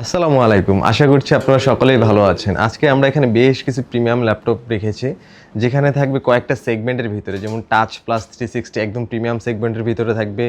আসসালামু আলাইকুম। আশা করছি আপনারা সকলেই ভালো আছেন। আজকে আমরা এখানে বেশ কিছু প্রিমিয়াম ল্যাপটপ রেখেছি, যেখানে থাকবে কয়েকটা সেগমেন্টের ভিতরে, যেমন টাচ প্লাস 360 একদম প্রিমিয়াম সেগমেন্টের ভিতরে থাকবে।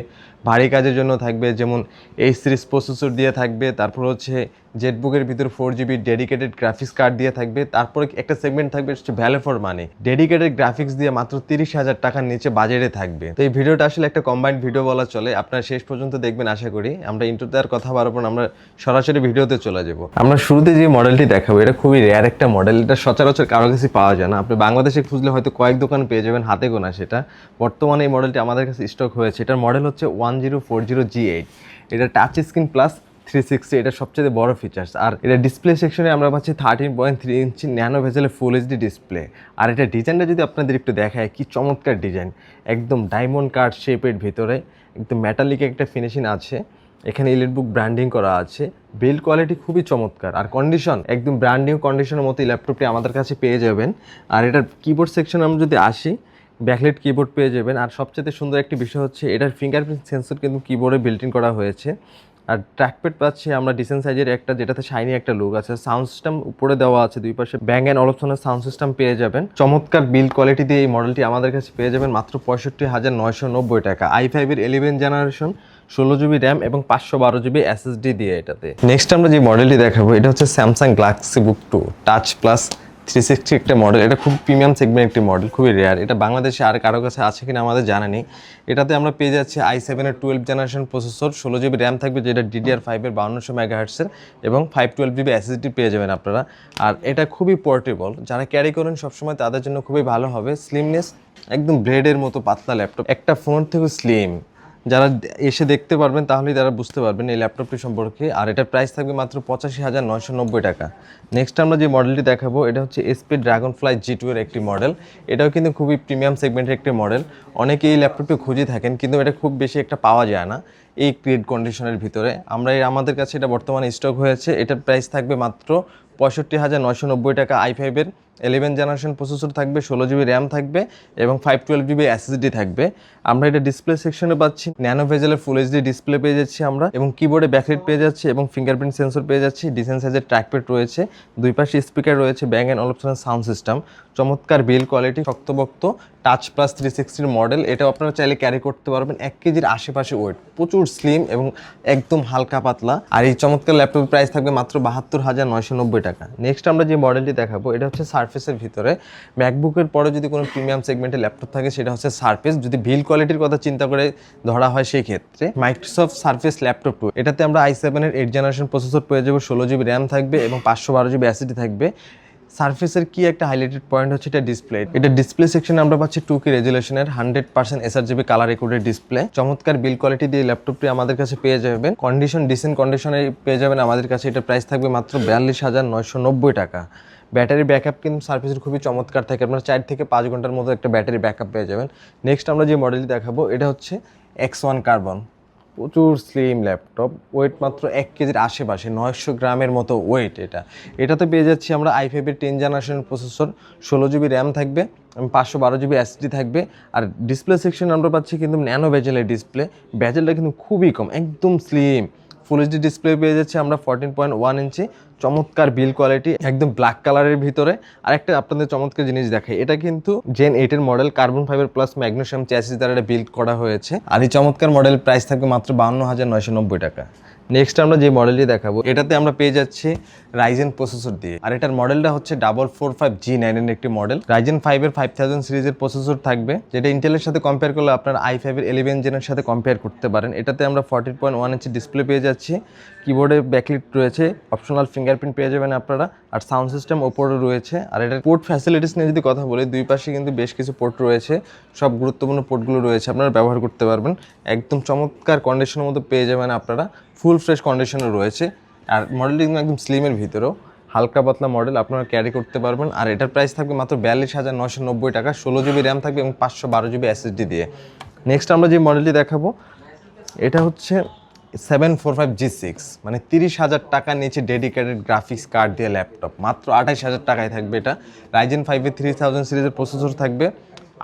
ভারী কাজের জন্য থাকবে যেমন এইচ সিরিজ প্রসেসর দিয়ে থাকবে, তারপর হচ্ছে জেটবুকের ভিতরে 4GB ডেডিকেটেড গ্রাফিক্স কার্ড দিয়ে থাকবে। তারপরে একটা সেগমেন্ট থাকবে হচ্ছে value for money, dedicated graphics দিয়ে মাত্র 30,000 টাকার নিচে বাজেটে থাকবে। তো এই ভিডিওটা আসলে একটা কম্বাইন্ড ভিডিও বলা চলে, আপনারা শেষ পর্যন্ত দেখবেন আশা করি। আমরা ইন্ট্রোতে আর কথা বাড়াবো না, আমরা সরাসরি ভিডিওতে চলে যাব। আমরা শুরুতে যে মডেলটি দেখাবো এটা খুবই রেয়ার একটা মডেল, এটা সচরাচর কারো কাছে পাওয়া যায় না। আপনি বাংলাদেশে খুঁজলে হয়তো কয়েক দোকান পেয়ে যাবেন, হাতে গোনা সেটা। বর্তমানে এই মডেলটি আমাদের কাছে স্টক হয়েছে। এটার মডেল হচ্ছে 1040G8। এটা টাচ স্ক্রিন প্লাস 360, এটা সবচেয়ে বড় ফিচার্স। আর এটা ডিসপ্লে সেকশনে আমরা পাচ্ছি 13.3 ইঞ্চি ন্যানো ভেজেলে ফুল এইচডি ডিসপ্লে। আর এটা ডিজাইনটা যদি আপনাদের একটু দেখায়, কি চমৎকার ডিজাইন, একদম ডায়মন্ড কাট শেপের ভিতরে একদম মেটালিক একটা ফিনিশিং আছে। এখানে ইলেটবুক ব্র্যান্ডিং করা আছে, বিল্ড কোয়ালিটি খুবই চমৎকার, আর কন্ডিশন একদম ব্র্যান্ড নিউ কন্ডিশনের মতো এই ল্যাপটপটি আমাদের কাছে পেয়ে যাবেন। আর এটার কিবোর্ড সেকশন আমরা যদি আসি, ব্যাকলাইট কিবোর্ড পেয়ে যাবেন। আর সবচেয়ে সুন্দর একটি বিষয় হচ্ছে এটার ফিঙ্গারপ্রিন্ট সেন্সর কিন্তু কিবোর্ডে বিল্ট ইন করা হয়েছে। আর ট্র্যাকপ্যাড পাচ্ছি আমরা ডিসেন্ট সাইজের একটা, যেটাতে শাইনি একটা লুক আছে। সাউন্ড সিস্টেম উপরে দেওয়া আছে, দুই পাশে ব্যাং অ্যান্ড অলপসনের সাউন্ড সিস্টেম পেয়ে যাবেন। চমৎকার বিল্ড কোয়ালিটি দিয়ে এই মডেলটি আমাদের কাছে পেয়ে যাবেন মাত্র 65,990 টাকা। i5-এর 11 জেনারেশন, 16GB র্যাম এবং 512GB SSD দিয়ে এটাতে। নেক্সট আমরা যে মডেলটি দেখাবো এটা হচ্ছে স্যামসাং গ্যালাক্সি বুক 2 টাচ প্লাস 360 একটা মডেল। এটা খুব প্রিমিয়াম সেগমেন্ট একটি মডেল, খুবই রেয়ার। এটা বাংলাদেশে আর কারো কাছে আছে কিনা আমাদের জানা নেই। এটাতে আমরা পেয়ে যাচ্ছি i7-এর 12 জেনারেশন প্রসেসর, 16GB র্যাম থাকবে, যেটা DDR5-এর 5200 মেগাহার্টসের, এবং 512GB SSD পেয়ে যাবেন আপনারা। আর এটা খুবই পোর্টেবল, যারা ক্যারি করেন সবসময় তাদের জন্য খুবই ভালো হবে। স্লিমনেস একদম ব্লেডের মতো পাতলা ল্যাপটপ, একটা ফোন থেকে স্লিম। যারা এসে দেখতে পারবেন তাহলেই তারা বুঝতে পারবেন এই ল্যাপটপটি সম্পর্কে। আর এটার প্রাইস থাকবে মাত্র 85,990 টাকা। নেক্সট আমরা যে মডেলটি দেখাবো এটা হচ্ছে এসপি ড্রাগনফ্লাই G2 এর একটি মডেল। এটাও কিন্তু খুবই প্রিমিয়াম সেগমেন্টের একটি মডেল। অনেকে এই ল্যাপটপটি খুঁজে থাকেন, কিন্তু এটা খুব বেশি একটা পাওয়া যায় না এই গ্রেড কন্ডিশনের ভিতরে। আমাদের কাছে এটা বর্তমানে স্টক হয়েছে। এটার প্রাইস থাকবে মাত্র 65,990 টাকা। i5-এর 11 জেনারেশন প্রসেসর থাকবে, 16GB র্যাম থাকবে এবং 512GB SSD থাকবে। আমরা এটা ডিসপ্লে সেকশনে পাচ্ছি ন্যানো ভেজেলের ফুল এইচডি ডিসপ্লে পেয়ে যাচ্ছি আমরা, এবং কিবোর্ডে ব্যাকলাইট পেয়ে যাচ্ছি এবং ফিঙ্গারপ্রিন্ট সেন্সর পেয়ে যাচ্ছি। ডিসেন্ট সাইজের ট্র্যাকপ্যাড রয়েছে, দুই পাশে স্পিকার রয়েছে, ব্যাং অ্যান্ড অলপসনের সাউন্ড সিস্টেম। চমৎকার বিল্ড কোয়ালিটি, শক্তপোক্ত টাচ প্লাস 360 মডেল। এটাও আপনারা চাইলে ক্যারি করতে পারবেন। 1 কেজির আশেপাশে ওয়েট, প্রচুর স্লিম এবং একদম হালকা পাতলা। আর এই চমৎকার ল্যাপটপের প্রাইস থাকবে মাত্র 72,990 টাকা। নেক্সট আমরা যে মডেলটি দেখাবো এটা হচ্ছে সারফেসের ভিতরে। ম্যাকবুকের পরে যদি কোনো প্রিমিয়াম সেগমেন্টের ল্যাপটপ থাকে সেটা হচ্ছে সারফেস, যদি বিল্ড কোয়ালিটির কথা চিন্তা করে ধরা হয় সেই ক্ষেত্রে মাইক্রোসফট সারফেস ল্যাপটপ 2। এটাতে আমরা i7-এর 8 জেনারেশন প্রসেসর পেয়ে যাবো, 16GB র্যাম থাকবে এবং 512GB SSD থাকবে। সারফেসের কি একটা হাইলাইটেড পয়েন্ট হচ্ছে এটা ডিসপ্লে। এটা ডিসপ্লে সেকশনে আমরা পাচ্ছি 2K রেজুলেশনের 100% sRGB colour recorded display. চমৎকার বিল্ড কোয়ালিটি দিয়ে ল্যাপটপটি আমাদের কাছে পেয়ে যাবেন। কন্ডিশন ডিসেন্ট কন্ডিশনে পেয়ে যাবেন আমাদের কাছে। এটা প্রাইস থাকবে মাত্র 42,990 টাকা। ব্যাটারি ব্যাকআপ কিন্তু সার্ভিসের খুবই চমৎকার থাকে, আপনারা 4 থেকে 5 ঘন্টার মতো একটা ব্যাটারি ব্যাকআপ পেয়ে যাবেন। নেক্সট আমরা যে মডেলটি দেখাবো এটা হচ্ছে X1 কার্বন, প্রচুর স্লিম ল্যাপটপ, ওয়েট মাত্র 1 কেজির আশেপাশে, 900 গ্রামের মতো ওয়েট। এটাতে পেয়ে যাচ্ছি আমরা i5-এর 10 জেনারেশন প্রসেসর, 16GB র্যাম থাকবে এবং 512GB SSD থাকবে। আর ডিসপ্লে সেকশন আমরা পাচ্ছি কিন্তু ন্যানো ভেজেলের ডিসপ্লে, ভেজেলটা কিন্তু খুবই কম, একদম স্লিম। ফুল এইচডি ডিসপ্লে পেয়ে যাচ্ছে আমরা 14.1 ইঞ্চি। চমৎকার বিল্ড কোয়ালিটি, একদম ব্ল্যাক কালারের ভিতরে। আর একটা আপনাদের চমৎকার জিনিস দেখাই, এটা কিন্তু জেন 8 এর model, carbon fibre plus magnesium chassis দ্বারা এটা বিল্ড করা হয়েছে। আর এই চমৎকার মডেল প্রাইস থাকবে মাত্র 52,990 টাকা। নেক্সট আমরা যে মডেলটি দেখাবো এটাতে আমরা পেয়ে যাচ্ছি রাইজেন প্রসেসর দিয়ে। আর এটার মডেলটা হচ্ছে 445G9 এর একটি মডেল। রাইজেন 5-এর 5000 সিরিজের প্রসেসর থাকবে, যেটা ইন্টেলের সাথে কম্পেয়ার করলে আপনার i5-এর 11 জেনের সাথে কম্পেয়ার করতে পারেন। এটাতে আমরা 14.1 ইঞ্চি ডিসপ্লে পেয়ে যাচ্ছি, কিবোর্ডে ব্যাকলাইট রয়েছে, অপশনাল ফিঙ্গারপ্রিন্ট পেয়ে যাবেন আপনারা, আর সাউন্ড সিস্টেম ওপরে রয়েছে। আর এটার পোর্ট ফ্যাসিলিটিস নিয়ে যদি কথা বলি, দুই পাশে কিন্তু বেশ কিছু পোর্ট রয়েছে, সব গুরুত্বপূর্ণ পোর্টগুলো রয়েছে, আপনারা ব্যবহার করতে পারবেন। একদম চমৎকার কন্ডিশনের মধ্যে পেয়ে যাবেন আপনারা, ফুল ফ্রেশ কন্ডিশনে রয়েছে। আর মডেলটি কিন্তু একদম স্লিমের ভিতরেও, হালকা পাতলা মডেল, আপনারা ক্যারি করতে পারবেন। আর এটার প্রাইস থাকবে মাত্র 42,990 টাকা, 16GB র্যাম থাকবে এবং 512GB SSD দিয়ে। নেক্সট আমরা যে মডেলটি দেখাবো এটা হচ্ছে 745G6, মানে 30,000 টাকার নিচে ডেডিকেটেড গ্রাফিক্স কার্ড দিয়ে ল্যাপটপ, মাত্র 28,000 টাকায় থাকবে। এটা রাইজেন 5-এর 3000 সিরিজের প্রসেসর থাকবে,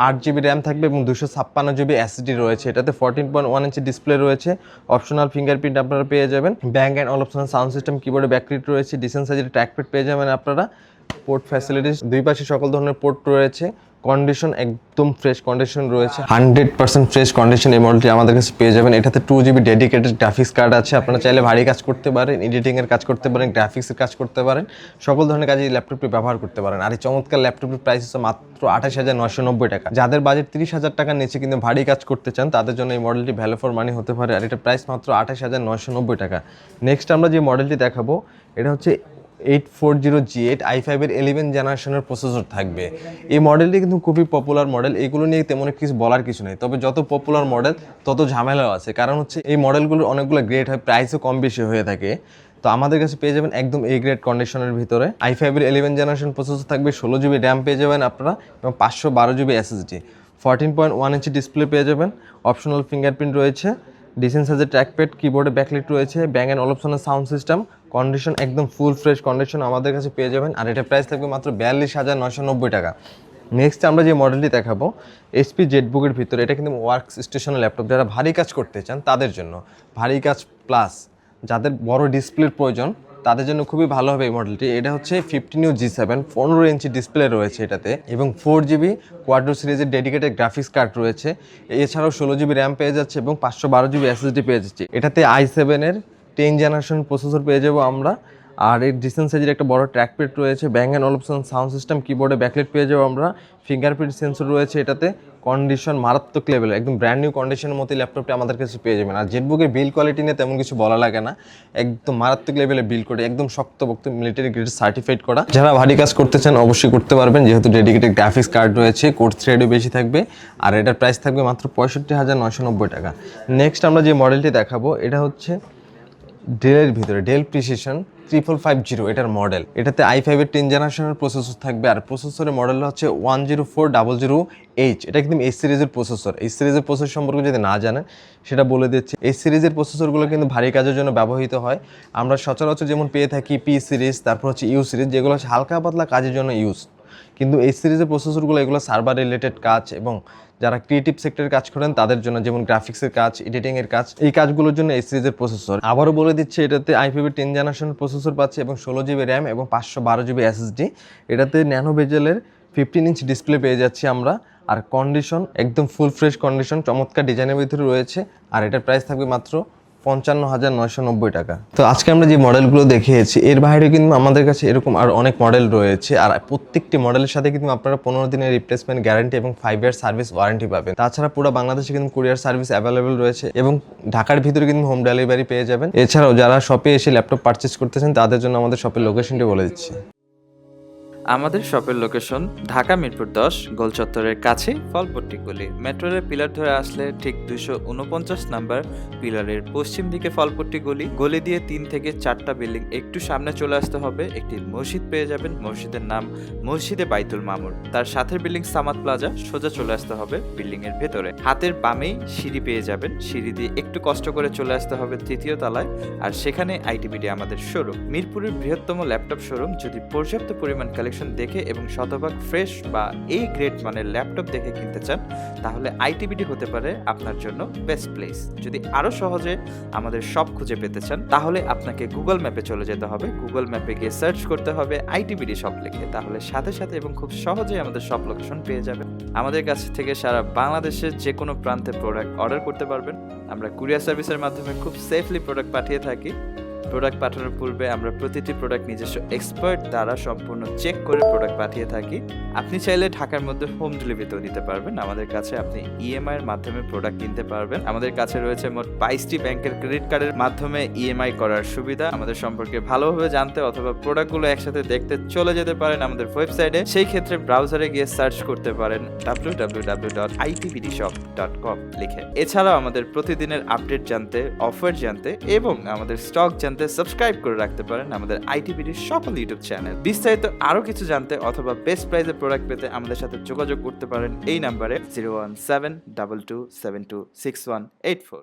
8GB র্যাম থাকবে এবং 256GB SSD রয়েছে। এটাতে 14.1 ইঞ্চি ডিসপ্লে রয়েছে, অপশনাল ফিঙ্গারপ্রিন্ট আপনারা পেয়ে যাবেন, Bang and Olufsen sound system, কিবোর্ডে ব্যাকলিট রয়েছে, ডিসেন্ট সাইজের ট্র্যাকপ্যাড পেয়ে যাবেন আপনারা। পোর্ট ফ্যাসিলিটিস দুই পাশে সকল ধরনের পোর্ট রয়েছে। কন্ডিশন একদম ফ্রেশ কন্ডিশন রয়েছে, 100% ফ্রেশ কন্ডিশন এই মডেলটি আমাদের কাছে পেয়ে যাবেন। এটাতে 2GB ডেডিকেটেড গ্রাফিক্স কার্ড আছে, আপনারা চাইলে ভারী কাজ করতে পারেন, এডিটিংয়ের কাজ করতে পারেন, গ্রাফিক্সের কাজ করতে পারেন, সকল ধরনের কাজে এই ল্যাপটপটি ব্যবহার করতে পারেন। আর এই চমৎকার ল্যাপটপের প্রাইস হচ্ছে মাত্র 28,990 টাকা। যাদের বাজেট 30,000 টাকার নিচে কিন্তু ভারী কাজ করতে চান তাদের জন্য এই মডেলটি ভ্যালু ফর মানি হতে পারে। আর এটা প্রাইস মাত্র 28,990 টাকা। নেক্সট আমরা যে মডেলটি দেখাবো এটা হচ্ছে 8400G8 i5 এর 11 জেনারেশনের প্রসেসর থাকবে। এই মডেলটি কিন্তু খুবই পপুলার মডেল, এগুলো নিয়ে তেমন কিছু বলার কিছু নেই। তবে যত পপুলার মডেল তত ঝামেলাও আছে, কারণ হচ্ছে এই মডেলগুলোর অনেকগুলো গ্রেড হয়, প্রাইসও কম বেশি হয়ে থাকে। তো আমাদের কাছে পেয়ে যাবেন একদম A গ্রেড কন্ডিশনের ভিতরে। i5 এর 11 জেনারেশন প্রসেসর থাকবে, 16GB র্যাম পেয়ে যাবেন আপনারা এবং 512GB SSD, 14.1 ইঞ্চি ডিসপ্লে পেয়ে যাবেন, অপশনাল ফিঙ্গারপ্রিন্ট রয়েছে, ডিসেন্ট সাইজের ট্র্যাকপ্যাড, কিবোর্ডে ব্যাকলিট রয়েছে, Bang and Olufsen sound system, condition একদম ফুল ফ্রেশ কন্ডিশন আমাদের কাছে পেয়ে যাবেন। আর এটা প্রাইস থাকবে মাত্র 42,990 টাকা। নেক্সট আমরা যে মডেলটি দেখাবো HP জেটবুকের ভিতরে, এটা কিন্তু ওয়ার্ক স্টেশনের ল্যাপটপ, যারা ভারী কাজ করতে চান তাদের জন্য, ভারী কাজ প্লাস যাদের বড় ডিসপ্লের প্রয়োজন তাদের জন্য খুবই ভালো হবে এই মডেলটি। এটা হচ্ছে 15U G7, 15 ইঞ্চি ডিসপ্লে রয়েছে এটাতে এবং 4GB কোয়াড্রো সিরিজের ডেডিকেটেড গ্রাফিক্স কার্ড রয়েছে। এছাড়াও 16GB র্যাম পেয়ে যাচ্ছে এবং 512GB SSD পেয়ে যাচ্ছে। এটাতে i7 এর 10 জেনারেশন প্রসেসর পেয়ে যাবো আমরা। আর এর ডিসেন্ট সাইজের একটা বড় ট্র্যাকপ্যাড রয়েছে, Bang and Olufsen sound system, কিবোর্ডে ব্যাকলাইট পেয়ে যাবো আমরা, ফিঙ্গারপ্রিন্ট সেন্সর রয়েছে এটাতে, কন্ডিশন মারাত্মক লেভেল, একদম ব্র্যান্ড নিউ কন্ডিশনের মতো ল্যাপটপটি আমাদের কাছে পেয়ে যাবেন। আর জেটবুকের বিল কোয়ালিটি নিয়ে তেমন কিছু বলা লাগে না, একদম মারাত্মক লেভেলে বিল করে, একদম শক্তপোক্ত মিলিটারি গ্রেড সার্টিফাইড করা। যারা ভারী কাজ করতে চান অবশ্যই করতে পারবেন, যেহেতু ডেডিকেটেড গ্রাফিক্স কার্ড রয়েছে, কোর থ্রেডও বেশি থাকবে। আর এটার প্রাইস থাকবে মাত্র 65,990 টাকা। নেক্সট আমরা যে মডেলটি দেখাবো এটা হচ্ছে ডেলের ভিতরে ডেল প্রিসিশন 3550 এটার মডেল। এটাতে i5 এর 10 জেনারেশনের প্রসেসর থাকবে। আর প্রসেসরের মডেল হচ্ছে 10400H। এটা কিন্তু এই সিরিজের প্রসেসর। এই সিরিজের প্রসেসর সম্পর্কে যদি না জানেন সেটা বলে দিচ্ছি। এই সিরিজের প্রসেসরগুলো কিন্তু ভারী কাজের জন্য ব্যবহৃত হয়। আমরা সচরাচর যেমন পেয়ে থাকি P সিরিজ, তারপর হচ্ছে U সিরিজ, যেগুলো হচ্ছে হালকা পাতলা কাজের জন্য ইউজ। কিন্তু এই সিরিজের প্রসেসরগুলো এগুলো সার্ভার রিলেটেড কাজ এবং যারা ক্রিয়েটিভ সেক্টরের কাজ করেন তাদের জন্য, যেমন গ্রাফিক্সের কাজ, এডিটিংয়ের কাজ, এই কাজগুলোর জন্য এই সিরিজের প্রসেসর। আবারও বলে দিচ্ছে এটাতে i5 এর 10 জেনারেশন প্রসেসর পাচ্ছে এবং 16GB র্যাম এবং 512GB SSD। এটাতে ন্যানো বেজেলের 15 ইঞ্চ ডিসপ্লে পেয়ে যাচ্ছি আমরা। আর কন্ডিশন একদম ফুল ফ্রেশ কন্ডিশন, চমৎকার ডিজাইনের ভিতরে রয়েছে। আর এটার প্রাইস থাকবে মাত্র 55,990 টাকা। তো আজকে আমরা যে মডেলগুলো দেখিয়েছি এর বাইরে কিন্তু আমাদের কাছে এরকম আর অনেক মডেল রয়েছে। আর প্রত্যেকটি মডেলের সাথে কিন্তু আপনারা 15 দিনের রিপ্লেসমেন্ট গ্যারান্টি এবং 5 ইয়ার সার্ভিস ওয়ারেন্টি পাবেন। তাছাড়া পুরো বাংলাদেশে কিন্তু কুরিয়ার সার্ভিস অ্যাভেলেবেল রয়েছে এবং ঢাকার ভিতরে কিন্তু হোম ডেলিভারি পেয়ে যাবেন। এছাড়াও যারা শপে এসে ল্যাপটপ পারচেস করতেছেন তাদের জন্য আমাদের শপের লোকেশনটি বলে দিচ্ছি। আমাদের শপের লোকেশন ঢাকা মিরপুর 10 গোল চত্বরের কাছে ফলপট্টি গলি। মেট্রো রেল পিলার ধরে আসলে ঠিক 249 নাম্বার পিলারের পশ্চিম দিকে ফলপট্টি গলি। গলি দিয়ে 3 থেকে 4টা বিল্ডিং একটু সামনে চলে আসতে হবে, একটি মসজিদ পেয়ে যাবেন। মসজিদের নাম মসজিদে বাইতুল মামুর। তার সাথের বিল্ডিং সামাদ প্লাজা, সোজা চলে আসতে হবে বিল্ডিং এর ভেতরে। হাতের বামেই সিঁড়ি পেয়ে যাবেন, সিঁড়ি দিয়ে একটু কষ্ট করে চলে আসতে হবে 3য় তলায়। আর সেখানে আইটিবিডি আমাদের শোরুম, মিরপুরের বৃহত্তম ল্যাপটপ শোরুম। যদি পর্যাপ্ত পরিমাণ কালেকশন দেখে এবং শতভাগ ফ্রেশ বা এই গ্রেড মানের ল্যাপটপ দেখে কিনতে চান তাহলে আইটিবিডি হতে পারে আপনার জন্য বেস্ট প্লেস। যদি আরো সহজে আমাদের শপ খুঁজে পেতে চান তাহলে আপনাকে গুগল ম্যাপে চলে যেতে হবে। গুগল ম্যাপে গিয়ে সার্চ করতে হবে আইটিবিডি শপ লিখে, তাহলে সাথে সাথে এবং খুব সহজেই আমাদের শপ লোকেশন পেয়ে যাবেন। আমাদের কাছ থেকে সারা বাংলাদেশের যে কোনো প্রান্তে প্রোডাক্ট অর্ডার করতে পারবেন। আমরা কুরিয়ার সার্ভিসের মাধ্যমে খুব সেফলি প্রোডাক্ট পাঠিয়ে থাকি। প্রোডাক্ট পাঠানোর পূর্বে আমরা প্রতিটি প্রোডাক্ট নিজস্ব এক্সপার্ট দ্বারা সম্পূর্ণ চেক করে প্রোডাক্ট পাঠিয়ে থাকি। আপনি চাইলে ঢাকার মধ্যে হোম ডেলিভারিতেও নিতে পারবেন। আমাদের কাছে আপনি ইএমআই এর মাধ্যমে প্রোডাক্ট কিনতে পারবেন। আমাদের কাছে রয়েছে মোট 22টি ব্যাংকের ক্রেডিট কার্ডের মাধ্যমে ইএমআই করার সুবিধা। আমাদের সম্পর্কে ভালোভাবে জানতে অথবা প্রোডাক্টগুলো একসাথে দেখতে চলে যেতে পারেন আমাদের ওয়েবসাইটে। সেই ক্ষেত্রে ব্রাউজারে গিয়ে সার্চ করতে পারেন www.itbdshop.com লিখে। এছাড়াও আমাদের প্রতিদিনের আপডেট জানতে, অফার জানতে এবং আমাদের স্টক জানতে সাবস্ক্রাইব করে রাখতে পারেন আমাদের আইটিবিডির সকল ইউটিউব চ্যানেল। বিস্তারিত আরো কিছু জানতে অথবা বেস্ট প্রাইসে প্রোডাক্ট পেতে আমাদের সাথে যোগাযোগ করতে পারেন এই নাম্বারে 01722726184।